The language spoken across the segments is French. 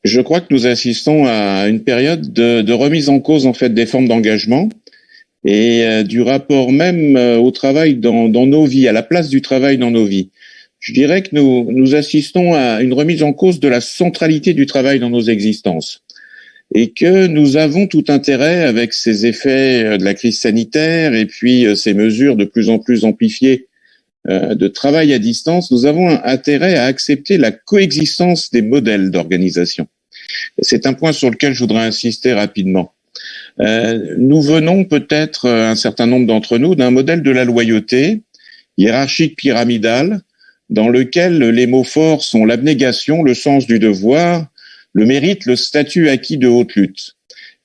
Je crois que nous assistons à une période de remise en cause en fait des formes d'engagement et du rapport même au travail dans nos vies, à la place du travail dans nos vies. Je dirais que nous assistons à une remise en cause de la centralité du travail dans nos existences et que nous avons tout intérêt, avec ces effets de la crise sanitaire et puis ces mesures de plus en plus amplifiées de travail à distance, nous avons intérêt à accepter la coexistence des modèles d'organisation. C'est un point sur lequel je voudrais insister rapidement. Nous venons peut-être, un certain nombre d'entre nous, d'un modèle de la loyauté hiérarchique pyramidale dans lequel les mots forts sont l'abnégation, le sens du devoir, le mérite, le statut acquis de haute lutte.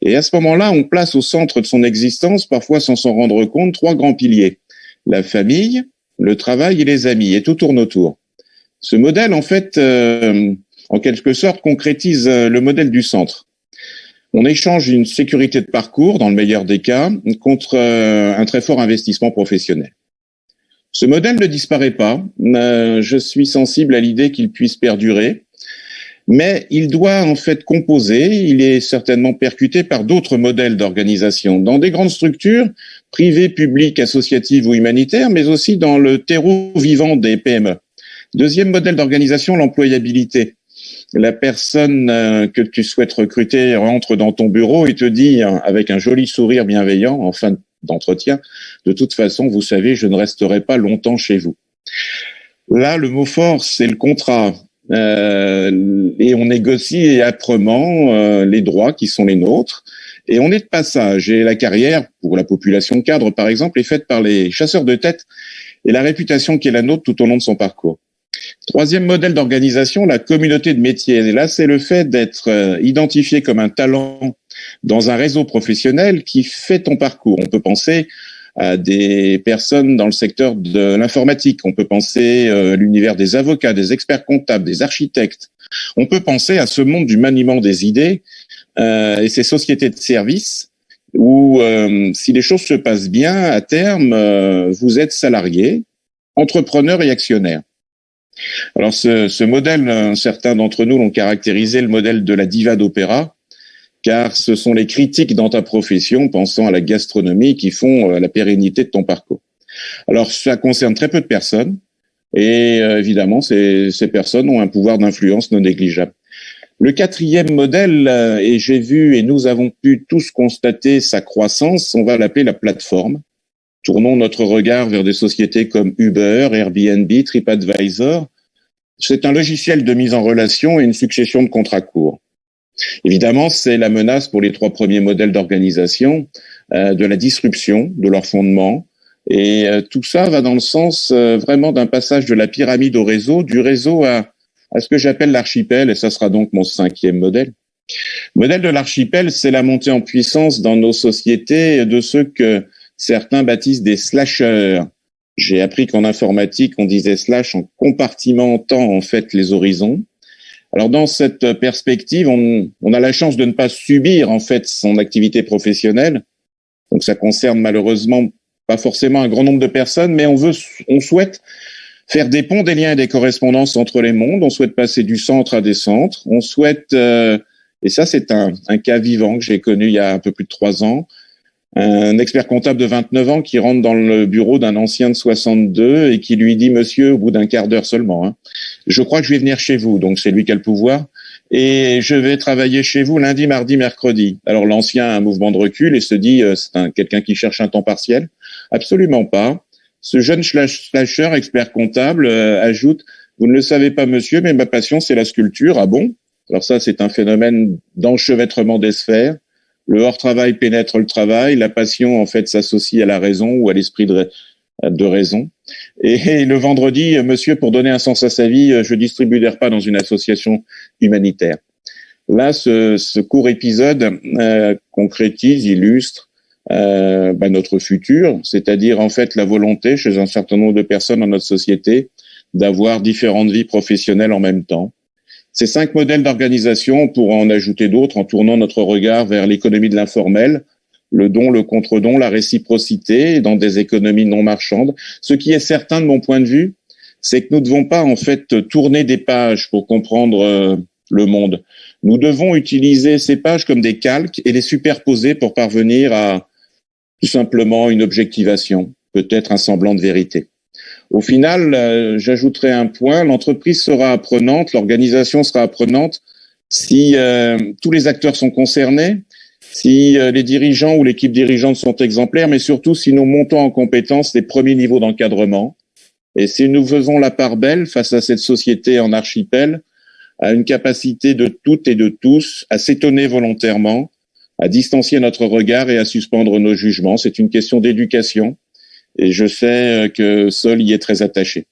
Et à ce moment-là, on place au centre de son existence, parfois sans s'en rendre compte, trois grands piliers: la famille, le travail et les amis, et tout tourne autour. Ce modèle, en fait, en quelque sorte, concrétise le modèle du centre. On échange une sécurité de parcours, dans le meilleur des cas, contre un très fort investissement professionnel. Ce modèle ne disparaît pas. Je suis sensible à l'idée qu'il puisse perdurer, mais il doit en fait composer. Il est certainement percuté par d'autres modèles d'organisation, dans des grandes structures, privées, publiques, associatives ou humanitaires, mais aussi dans le terreau vivant des PME. Deuxième modèle d'organisation, l'employabilité. La personne que tu souhaites recruter rentre dans ton bureau et te dit, avec un joli sourire bienveillant en fin d'entretien: de toute façon, vous savez, je ne resterai pas longtemps chez vous. Là, le mot fort, c'est le contrat. Et on négocie âprement les droits qui sont les nôtres. Et on est de passage. Et la carrière, pour la population cadre, par exemple, est faite par les chasseurs de tête et la réputation qui est la nôtre tout au long de son parcours. Troisième modèle d'organisation, la communauté de métiers. Et là, c'est le fait d'être identifié comme un talent dans un réseau professionnel qui fait ton parcours. On peut penser à des personnes dans le secteur de l'informatique. On peut penser à l'univers des avocats, des experts comptables, des architectes. On peut penser à ce monde du maniement des idées et ces sociétés de services où, si les choses se passent bien, à terme, vous êtes salarié, entrepreneur et actionnaire. Alors ce modèle, certains d'entre nous l'ont caractérisé, le modèle de la diva d'opéra, car ce sont les critiques dans ta profession, pensant à la gastronomie, qui font la pérennité de ton parcours. Alors ça concerne très peu de personnes, et évidemment ces personnes ont un pouvoir d'influence non négligeable. Le quatrième modèle, et j'ai vu et nous avons pu tous constater sa croissance, on va l'appeler la plateforme. Tournons notre regard vers des sociétés comme Uber, Airbnb, TripAdvisor. C'est un logiciel de mise en relation et une succession de contrats courts. Évidemment, c'est la menace pour les trois premiers modèles d'organisation de la disruption de leur fondement. Et tout ça va dans le sens vraiment d'un passage de la pyramide au réseau, du réseau à ce que j'appelle l'archipel, et ça sera donc mon cinquième modèle. Le modèle de l'archipel, c'est la montée en puissance dans nos sociétés de ceux que certains baptisent des slasheurs. J'ai appris qu'en informatique, on disait slash en compartimentant en fait les horizons. Alors dans cette perspective, on a la chance de ne pas subir en fait son activité professionnelle. Donc ça concerne malheureusement pas forcément un grand nombre de personnes, mais on souhaite faire des ponts, des liens et des correspondances entre les mondes. On souhaite passer du centre à des centres. On souhaite, et ça c'est un cas vivant que j'ai connu il y a un peu plus de 3 ans, un expert comptable de 29 ans qui rentre dans le bureau d'un ancien de 62 et qui lui dit: monsieur, au bout d'un quart d'heure seulement, je crois que je vais venir chez vous. Donc c'est lui qui a le pouvoir. Et je vais travailler chez vous lundi, mardi, mercredi. Alors l'ancien a un mouvement de recul et se dit: c'est quelqu'un qui cherche un temps partiel. Absolument pas. Ce jeune slasher, expert comptable, ajoute: vous ne le savez pas, monsieur, mais ma passion, c'est la sculpture. Ah bon? Alors ça, c'est un phénomène d'enchevêtrement des sphères. Le hors-travail pénètre le travail. La passion, en fait, s'associe à la raison ou à l'esprit de raison. Et le vendredi, monsieur, pour donner un sens à sa vie, je distribue des repas dans une association humanitaire. Là, ce court épisode concrétise, illustre notre futur, c'est-à-dire en fait la volonté chez un certain nombre de personnes dans notre société d'avoir différentes vies professionnelles en même temps. Ces 5 modèles d'organisation, on pourra en ajouter d'autres en tournant notre regard vers l'économie de l'informel, le don, le contre-don, la réciprocité dans des économies non marchandes. Ce qui est certain de mon point de vue, c'est que nous ne devons pas en fait tourner des pages pour comprendre le monde. Nous devons utiliser ces pages comme des calques et les superposer pour parvenir à tout simplement une objectivation, peut-être un semblant de vérité. Au final, j'ajouterai un point, l'entreprise sera apprenante, l'organisation sera apprenante si tous les acteurs sont concernés, si les dirigeants ou l'équipe dirigeante sont exemplaires, mais surtout si nous montons en compétence les premiers niveaux d'encadrement. Et si nous faisons la part belle face à cette société en archipel, à une capacité de toutes et de tous à s'étonner volontairement, à distancier notre regard et à suspendre nos jugements. C'est une question d'éducation et je sais que Sol y est très attaché.